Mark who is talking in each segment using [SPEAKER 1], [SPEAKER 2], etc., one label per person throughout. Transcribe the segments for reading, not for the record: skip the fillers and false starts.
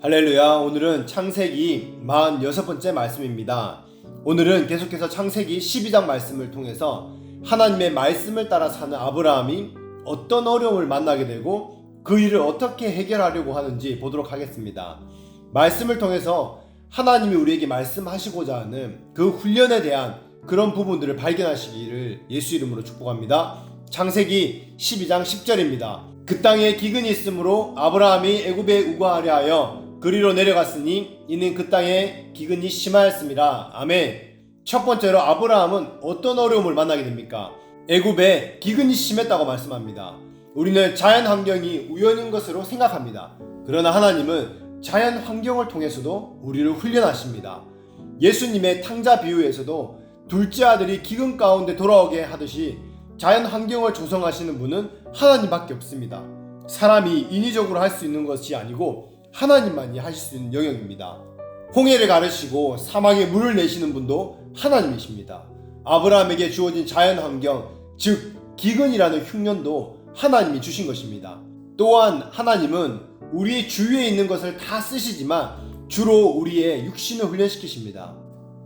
[SPEAKER 1] 할렐루야. 오늘은 창세기 46번째 말씀입니다. 오늘은 계속해서 창세기 12장 말씀을 통해서 하나님의 말씀을 따라 사는 아브라함이 어떤 어려움을 만나게 되고 그 일을 어떻게 해결하려고 하는지 보도록 하겠습니다. 말씀을 통해서 하나님이 우리에게 말씀하시고자 하는 그 훈련에 대한 그런 부분들을 발견하시기를 예수 이름으로 축복합니다. 창세기 12장 10절입니다. 그 땅에 기근이 있으므로 아브라함이 애굽에 우거하려 하여 그리로 내려갔으니 이는 그 땅에 기근이 심하였습니다. 아멘. 첫 번째로 아브라함은 어떤 어려움을 만나게 됩니까? 애굽에 기근이 심했다고 말씀합니다. 우리는 자연 환경이 우연인 것으로 생각합니다. 그러나 하나님은 자연 환경을 통해서도 우리를 훈련하십니다. 예수님의 탕자 비유에서도 둘째 아들이 기근 가운데 돌아오게 하듯이 자연 환경을 조성하시는 분은 하나님밖에 없습니다. 사람이 인위적으로 할 수 있는 것이 아니고 하나님만이 하실 수 있는 영역입니다. 홍해를 가르시고 사막에 물을 내시는 분도 하나님이십니다. 아브라함에게 주어진 자연 환경, 즉 기근이라는 흉년도 하나님이 주신 것입니다. 또한 하나님은 우리 주위에 있는 것을 다 쓰시지만 주로 우리의 육신을 훈련시키십니다.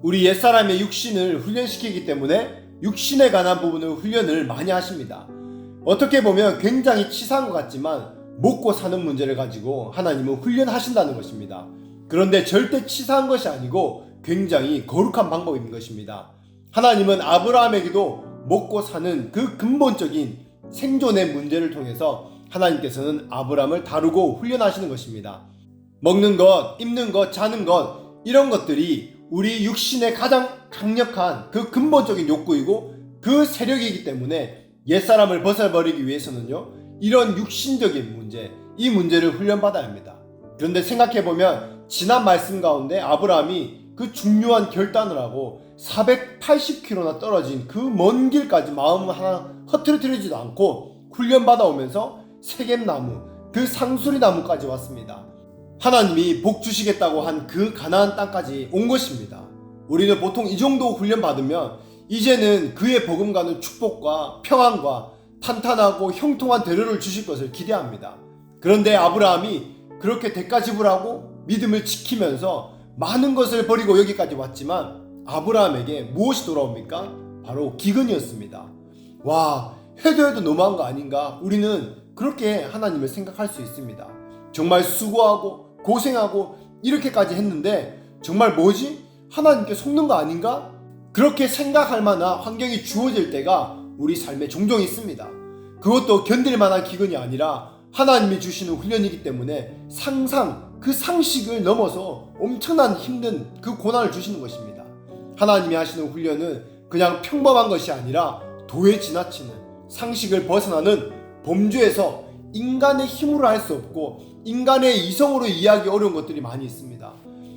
[SPEAKER 1] 우리 옛사람의 육신을 훈련시키기 때문에 육신에 관한 부분을 훈련을 많이 하십니다. 어떻게 보면 굉장히 치사한 것 같지만 먹고 사는 문제를 가지고 하나님은 훈련하신다는 것입니다. 그런데 절대 치사한 것이 아니고 굉장히 거룩한 방법인 것입니다. 하나님은 아브라함에게도 먹고 사는 그 근본적인 생존의 문제를 통해서 하나님께서는 아브라함을 다루고 훈련하시는 것입니다. 먹는 것, 입는 것, 자는 것, 이런 것들이 우리 육신의 가장 강력한 그 근본적인 욕구이고 그 세력이기 때문에 옛사람을 벗어버리기 위해서는요, 이런 육신적인 문제, 이 문제를 훈련받아야 합니다. 그런데 생각해보면 지난 말씀 가운데 아브라함이 그 중요한 결단을 하고 480km나 떨어진 그 먼 길까지 마음 하나 흐트러뜨리지도 않고 훈련받아 오면서 세겜나무, 그 상수리나무까지 왔습니다. 하나님이 복 주시겠다고 한 그 가나안 땅까지 온 것입니다. 우리는 보통 이 정도 훈련받으면 이제는 그의 복음과는 축복과 평안과 탄탄하고 형통한 대로를 주실 것을 기대합니다. 그런데 아브라함이 그렇게 대가 지불하고 믿음을 지키면서 많은 것을 버리고 여기까지 왔지만 아브라함에게 무엇이 돌아옵니까? 바로 기근이었습니다. 와, 해도 너무한 거 아닌가? 우리는 그렇게 하나님을 생각할 수 있습니다. 정말 수고하고 고생하고 이렇게까지 했는데 정말 뭐지? 하나님께 속는 거 아닌가? 그렇게 생각할 만한 환경이 주어질 때가 우리 삶에 종종 있습니다. 그것도 견딜 만한 기근이 아니라 하나님이 주시는 훈련이기 때문에 그 상식을 넘어서 엄청난 힘든 그 고난을 주시는 것입니다. 하나님이 하시는 훈련은 그냥 평범한 것이 아니라 도에 지나치는 상식을 벗어나는 범주에서 인간의 힘으로 할 수 없고 인간의 이성으로 이해하기 어려운 것들이 많이 있습니다.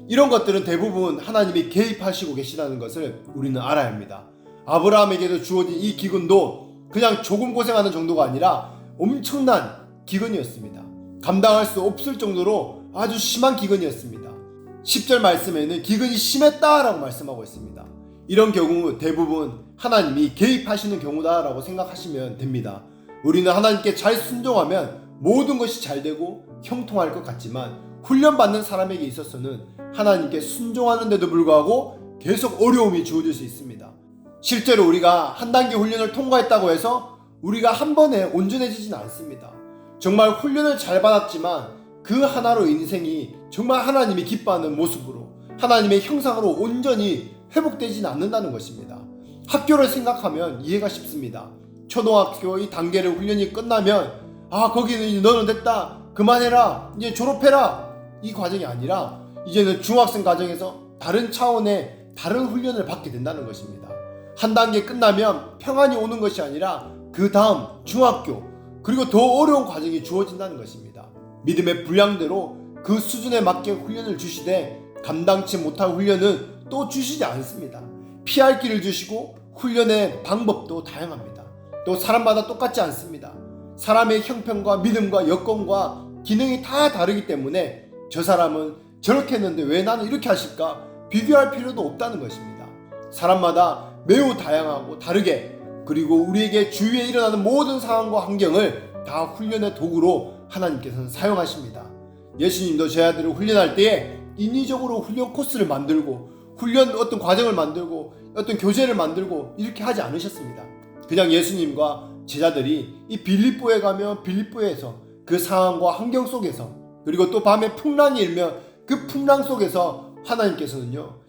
[SPEAKER 1] 이런 것들은 대부분 하나님이 개입하시고 계시다는 것을 우리는 알아야 합니다. 아브라함에게도 주어진 이 기근도 그냥 조금 고생하는 정도가 아니라 엄청난 기근이었습니다. 감당할 수 없을 정도로 아주 심한 기근이었습니다. 10절 말씀에는 기근이 심했다라고 말씀하고 있습니다. 이런 경우 대부분 하나님이 개입하시는 경우다라고 생각하시면 됩니다. 우리는 하나님께 잘 순종하면 모든 것이 잘 되고 형통할 것 같지만 훈련받는 사람에게 있어서는 하나님께 순종하는데도 불구하고 계속 어려움이 주어질 수 있습니다. 실제로 우리가 한 단계 훈련을 통과했다고 해서 우리가 한 번에 온전해지지는 않습니다. 정말 훈련을 잘 받았지만 그 하나로 인생이 정말 하나님이 기뻐하는 모습으로 하나님의 형상으로 온전히 회복되지는 않는다는 것입니다. 학교를 생각하면 이해가 쉽습니다. 초등학교 이 단계를 훈련이 끝나면 거기는 이제 너는 됐다, 그만해라, 이제 졸업해라, 이 과정이 아니라 이제는 중학생 과정에서 다른 차원의 다른 훈련을 받게 된다는 것입니다. 한 단계 끝나면 평안이 오는 것이 아니라 그 다음 중학교 그리고 더 어려운 과정이 주어진다는 것입니다. 믿음의 분량대로 그 수준에 맞게 훈련을 주시되 감당치 못할 훈련은 또 주시지 않습니다. 피할 길을 주시고 훈련의 방법도 다양합니다. 또 사람마다 똑같지 않습니다. 사람의 형편과 믿음과 여건과 기능이 다 다르기 때문에 저 사람은 저렇게 했는데 왜 나는 이렇게 하실까? 비교할 필요도 없다는 것입니다. 사람마다 매우 다양하고 다르게, 그리고 우리에게 주위에 일어나는 모든 상황과 환경을 다 훈련의 도구로 하나님께서는 사용하십니다. 예수님도 제 아들을 훈련할 때에 인위적으로 훈련 코스를 만들고 훈련 어떤 과정을 만들고 어떤 교재를 만들고 이렇게 하지 않으셨습니다. 그냥 예수님과 제자들이 이 빌립보에 가면 빌립보에서 그 상황과 환경 속에서, 그리고 또 밤에 풍랑이 일면 그 풍랑 속에서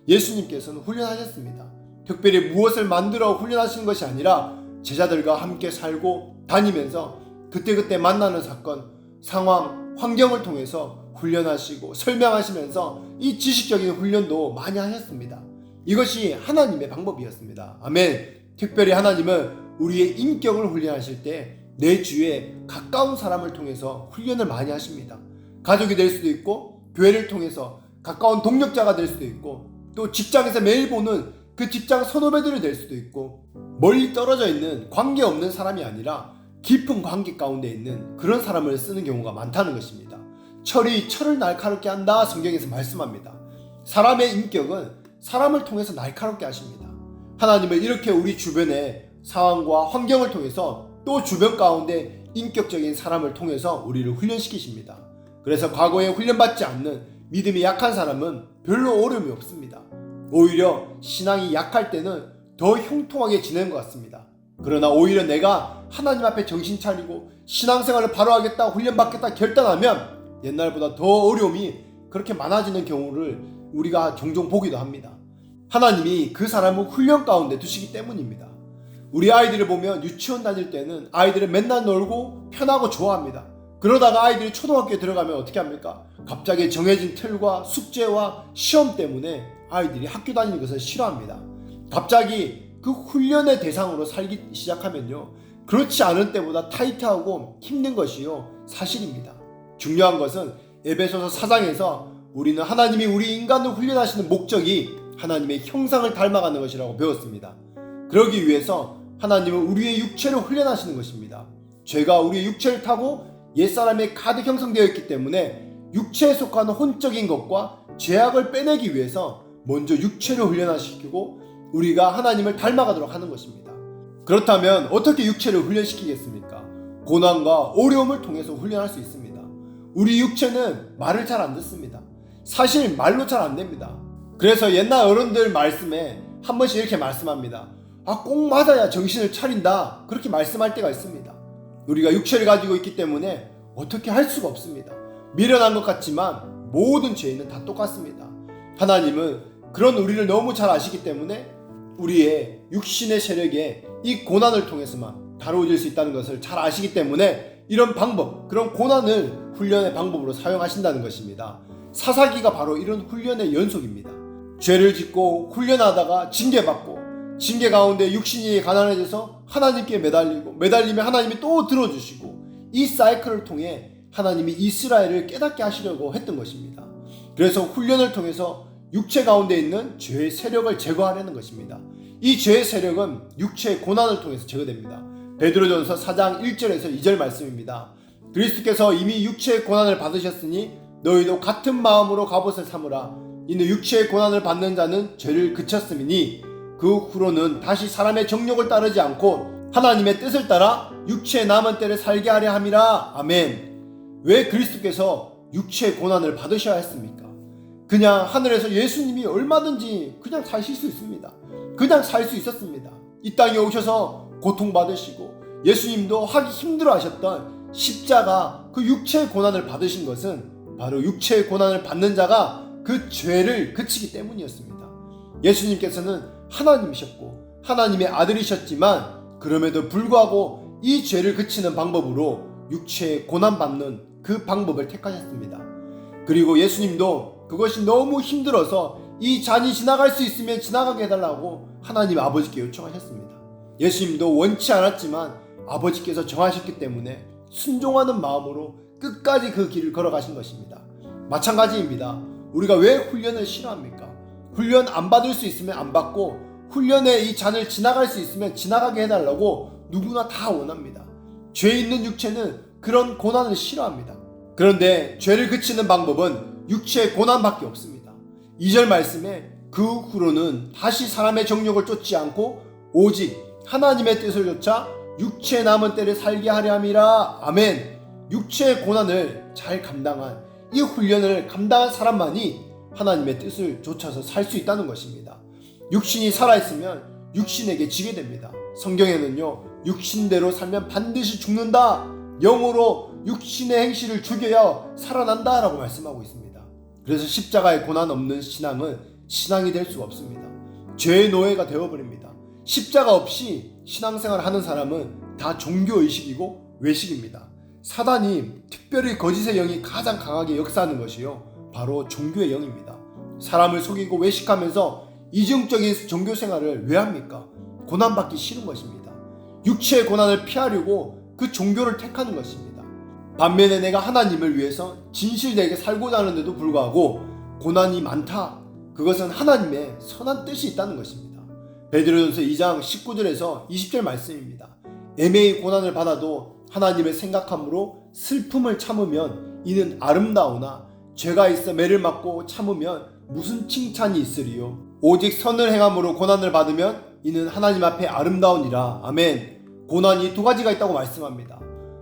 [SPEAKER 1] 예수님께서는 훈련하셨습니다. 특별히 무엇을 만들어 훈련하시는 것이 아니라 제자들과 함께 살고 다니면서 그때그때 만나는 사건, 상황, 환경을 통해서 훈련하시고 설명하시면서 이 지식적인 훈련도 많이 하셨습니다. 이것이 하나님의 방법이었습니다. 아멘. 특별히 하나님은 우리의 인격을 훈련하실 때 내 주위에 가까운 사람을 통해서 훈련을 많이 하십니다. 가족이 될 수도 있고, 교회를 통해서 가까운 동력자가 될 수도 있고, 또 직장에서 매일 보는 그 직장 선후배들이 될 수도 있고, 멀리 떨어져 있는 관계없는 사람이 아니라 깊은 관계 가운데 있는 그런 사람을 쓰는 경우가 많다는 것입니다. 철이 철을 날카롭게 한다, 성경에서 말씀합니다. 사람의 인격은 사람을 통해서 날카롭게 하십니다. 하나님은 이렇게 우리 주변의 상황과 환경을 통해서 또 주변 가운데 인격적인 사람을 통해서 우리를 훈련시키십니다. 그래서 과거에 훈련받지 않는 믿음이 약한 사람은 별로 어려움이 없습니다. 오히려 신앙이 약할 때는 더 형통하게 지내는 것 같습니다. 그러나 오히려 내가 하나님 앞에 정신 차리고 신앙생활을 바로 하겠다, 훈련받겠다 결단하면 옛날보다 더 어려움이 그렇게 많아지는 경우를 우리가 종종 보기도 합니다. 하나님이 그 사람을 훈련 가운데 두시기 때문입니다. 우리 아이들을 보면 유치원 다닐 때는 아이들은 맨날 놀고 편하고 좋아합니다. 그러다가 아이들이 초등학교에 들어가면 어떻게 합니까? 갑자기 정해진 틀과 숙제와 시험 때문에 아이들이 학교 다니는 것을 싫어합니다. 갑자기 그 훈련의 대상으로 살기 시작하면요, 그렇지 않은 때보다 타이트하고 힘든 것이요 사실입니다. 중요한 것은 에베소서 4장에서 우리는 하나님이 우리 인간을 훈련하시는 목적이 하나님의 형상을 닮아가는 것이라고 배웠습니다. 그러기 위해서 하나님은 우리의 육체를 훈련하시는 것입니다. 죄가 우리의 육체를 타고 옛사람이 가득 형성되어 있기 때문에 육체에 속하는 혼적인 것과 죄악을 빼내기 위해서 먼저 육체를 훈련시키고 우리가 하나님을 닮아가도록 하는 것입니다. 그렇다면 어떻게 육체를 훈련시키겠습니까? 고난과 어려움을 통해서 훈련할 수 있습니다. 우리 육체는 말을 잘 안 듣습니다. 사실 말로 잘 안 됩니다. 그래서 옛날 어른들 말씀에 한 번씩 이렇게 말씀합니다. 꼭 맞아야 정신을 차린다, 그렇게 말씀할 때가 있습니다. 우리가 육체를 가지고 있기 때문에 어떻게 할 수가 없습니다. 미련한 것 같지만 모든 죄인은 다 똑같습니다. 하나님은 그런 우리를 너무 잘 아시기 때문에 우리의 육신의 세력에 이 고난을 통해서만 다루어질 수 있다는 것을 잘 아시기 때문에 이런 방법, 그런 고난을 훈련의 방법으로 사용하신다는 것입니다. 사사기가 바로 이런 훈련의 연속입니다. 죄를 짓고 훈련하다가 징계받고, 징계 가운데 육신이 가난해져서 하나님께 매달리면 하나님이 또 들어주시고, 이 사이클을 통해 하나님이 이스라엘을 깨닫게 하시려고 했던 것입니다. 그래서 훈련을 통해서 육체 가운데 있는 죄의 세력을 제거하려는 것입니다. 이 죄의 세력은 육체의 고난을 통해서 제거됩니다. 베드로전서 4장 1절에서 2절 말씀입니다. 그리스도께서 이미 육체의 고난을 받으셨으니 너희도 같은 마음으로 갑옷을 삼으라. 이는 육체의 고난을 받는 자는 죄를 그쳤음이니 그 후로는 다시 사람의 정욕을 따르지 않고 하나님의 뜻을 따라 육체의 남은 때를 살게 하려 함이라. 아멘. 왜 그리스도께서 육체의 고난을 받으셔야 했습니까? 그냥 하늘에서 예수님이 얼마든지 그냥 사실 수 있습니다. 그냥 살 수 있었습니다. 이 땅에 오셔서 고통받으시고 예수님도 하기 힘들어 하셨던 십자가, 그 육체의 고난을 받으신 것은 바로 육체의 고난을 받는 자가 그 죄를 그치기 때문이었습니다. 예수님께서는 하나님이셨고 하나님의 아들이셨지만 그럼에도 불구하고 이 죄를 그치는 방법으로 육체의 고난받는 그 방법을 택하셨습니다. 그리고 예수님도 그것이 너무 힘들어서 이 잔이 지나갈 수 있으면 지나가게 해달라고 하나님 아버지께 요청하셨습니다. 예수님도 원치 않았지만 아버지께서 정하셨기 때문에 순종하는 마음으로 끝까지 그 길을 걸어가신 것입니다. 마찬가지입니다. 우리가 왜 훈련을 싫어합니까? 훈련 안 받을 수 있으면 안 받고, 훈련의 이 잔을 지나갈 수 있으면 지나가게 해달라고 누구나 다 원합니다. 죄 있는 육체는 그런 고난을 싫어합니다. 그런데 죄를 그치는 방법은 육체의 고난밖에 없습니다. 2절 말씀에 그 후로는 다시 사람의 정욕을 쫓지 않고 오직 하나님의 뜻을 쫓아 육체의 남은 때를 살게 하려 함이라. 아멘. 육체의 고난을 잘 감당한 이 훈련을 감당한 사람만이 하나님의 뜻을 좇아서 살 수 있다는 것입니다. 육신이 살아있으면 육신에게 지게 됩니다. 성경에는요, 육신대로 살면 반드시 죽는다, 영으로 육신의 행실을 죽여야 살아난다 라고 말씀하고 있습니다. 그래서 십자가의 고난 없는 신앙은 신앙이 될 수가 없습니다. 죄의 노예가 되어버립니다. 십자가 없이 신앙생활을 하는 사람은 다 종교의식이고 외식입니다. 사단이 특별히 거짓의 영이 가장 강하게 역사하는 것이요, 바로 종교의 영입니다. 사람을 속이고 외식하면서 이중적인 종교생활을 왜 합니까? 고난받기 싫은 것입니다. 육체의 고난을 피하려고 그 종교를 택하는 것입니다. 반면에 내가 하나님을 위해서 진실되게 살고자 하는데도 불구하고 고난이 많다, 그것은 하나님의 선한 뜻이 있다는 것입니다. 베드로전서 2장 19절에서 20절 말씀입니다. 애매히 고난을 받아도 하나님을 생각함으로 슬픔을 참으면 이는 아름다우나 죄가 있어 매를 맞고 참으면 무슨 칭찬이 있으리요. 오직 선을 행함으로 고난을 받으면 이는 하나님 앞에 아름다우니라. 아멘. 고난이 두 가지가 있다고 말씀합니다.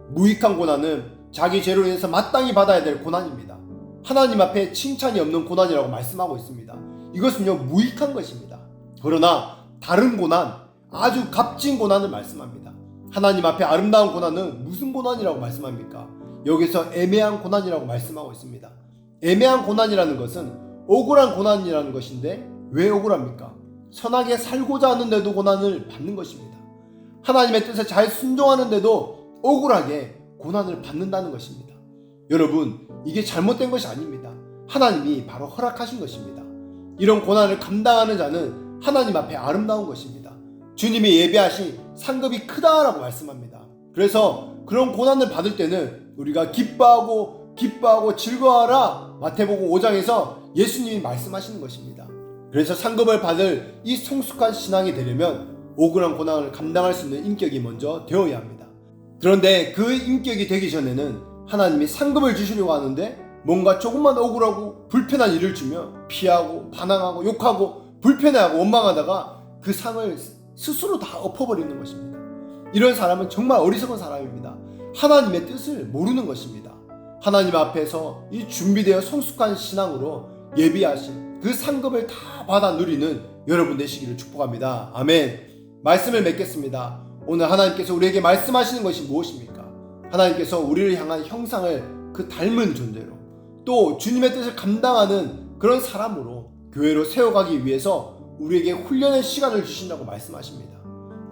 [SPEAKER 1] 무익한 고난은 자기 죄로 인해서 마땅히 받아야 될 고난입니다. 하나님 앞에 칭찬이 없는 고난이라고 말씀하고 있습니다. 이것은요, 무익한 것입니다. 그러나 다른 고난, 아주 값진 고난을 말씀합니다. 하나님 앞에 아름다운 고난은 무슨 고난이라고 말씀합니까? 여기서 애매한 고난이라고 말씀하고 있습니다. 애매한 고난이라는 것은 억울한 고난이라는 것인데, 왜 억울합니까? 선하게 살고자 하는데도 고난을 받는 것입니다. 하나님의 뜻에 잘 순종하는데도 억울하게 고난을 받는다는 것입니다. 여러분, 이게 잘못된 것이 아닙니다. 하나님이 바로 허락하신 것입니다. 이런 고난을 감당하는 자는 하나님 앞에 아름다운 것입니다. 주님이 예비하신 상급이 크다라고 말씀합니다. 그래서 그런 고난을 받을 때는 우리가 기뻐하고 즐거워하라, 마태복음 5장에서 예수님이 말씀하시는 것입니다. 그래서 상급을 받을 이 성숙한 신앙이 되려면 억울한 고난을 감당할 수 있는 인격이 먼저 되어야 합니다. 그런데 그 인격이 되기 전에는 하나님이 상급을 주시려고 하는데 뭔가 조금만 억울하고 불편한 일을 주며 피하고 반항하고 욕하고 불편해하고 원망하다가 그 상을 스스로 다 엎어버리는 것입니다. 이런 사람은 정말 어리석은 사람입니다. 하나님의 뜻을 모르는 것입니다. 하나님 앞에서 이 준비되어 성숙한 신앙으로 예비하신 그 상급을 다 받아 누리는 여러분 되시기를 축복합니다. 아멘. 말씀을 맺겠습니다. 오늘 하나님께서 우리에게 말씀하시는 것이 무엇입니까? 하나님께서 우리를 향한 형상을 그 닮은 존재로, 또 주님의 뜻을 감당하는 그런 사람으로 교회로 세워가기 위해서 우리에게 훈련의 시간을 주신다고 말씀하십니다.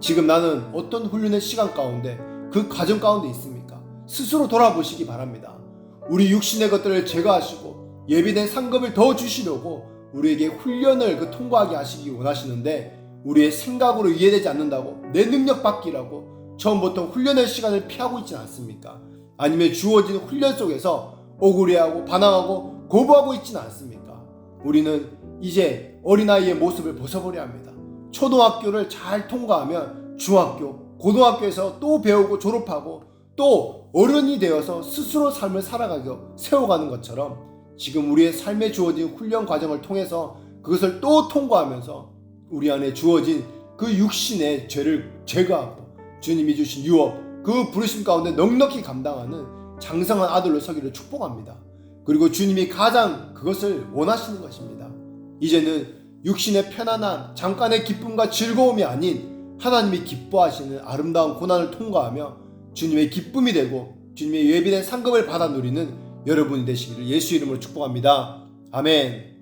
[SPEAKER 1] 지금 나는 어떤 훈련의 시간 가운데, 그 과정 가운데 있습니까? 스스로 돌아보시기 바랍니다. 우리 육신의 것들을 제거하시고 예비된 상급을 더 주시려고 우리에게 훈련을 통과하게 하시기 원하시는데, 우리의 생각으로 이해되지 않는다고 내 능력 받기라고 처음부터 훈련의 시간을 피하고 있지는 않습니까? 아니면 주어진 훈련 속에서 억울해하고 반항하고 거부하고 있지는 않습니까? 우리는 이제 어린아이의 모습을 벗어버려야 합니다. 초등학교를 잘 통과하면 중학교, 고등학교에서 또 배우고 졸업하고 또 어른이 되어서 스스로 삶을 살아가게 세워가는 것처럼, 지금 우리의 삶에 주어진 훈련 과정을 통해서 그것을 또 통과하면서 우리 안에 주어진 그 육신의 죄를 제거하고 주님이 주신 유업, 그 부르심 가운데 넉넉히 감당하는 장성한 아들로 서기를 축복합니다. 그리고 주님이 가장 그것을 원하시는 것입니다. 이제는 육신의 편안함, 잠깐의 기쁨과 즐거움이 아닌 하나님이 기뻐하시는 아름다운 고난을 통과하며 주님의 기쁨이 되고 주님의 예비된 상급을 받아 누리는 여러분이 되시기를 예수 이름으로 축복합니다. 아멘.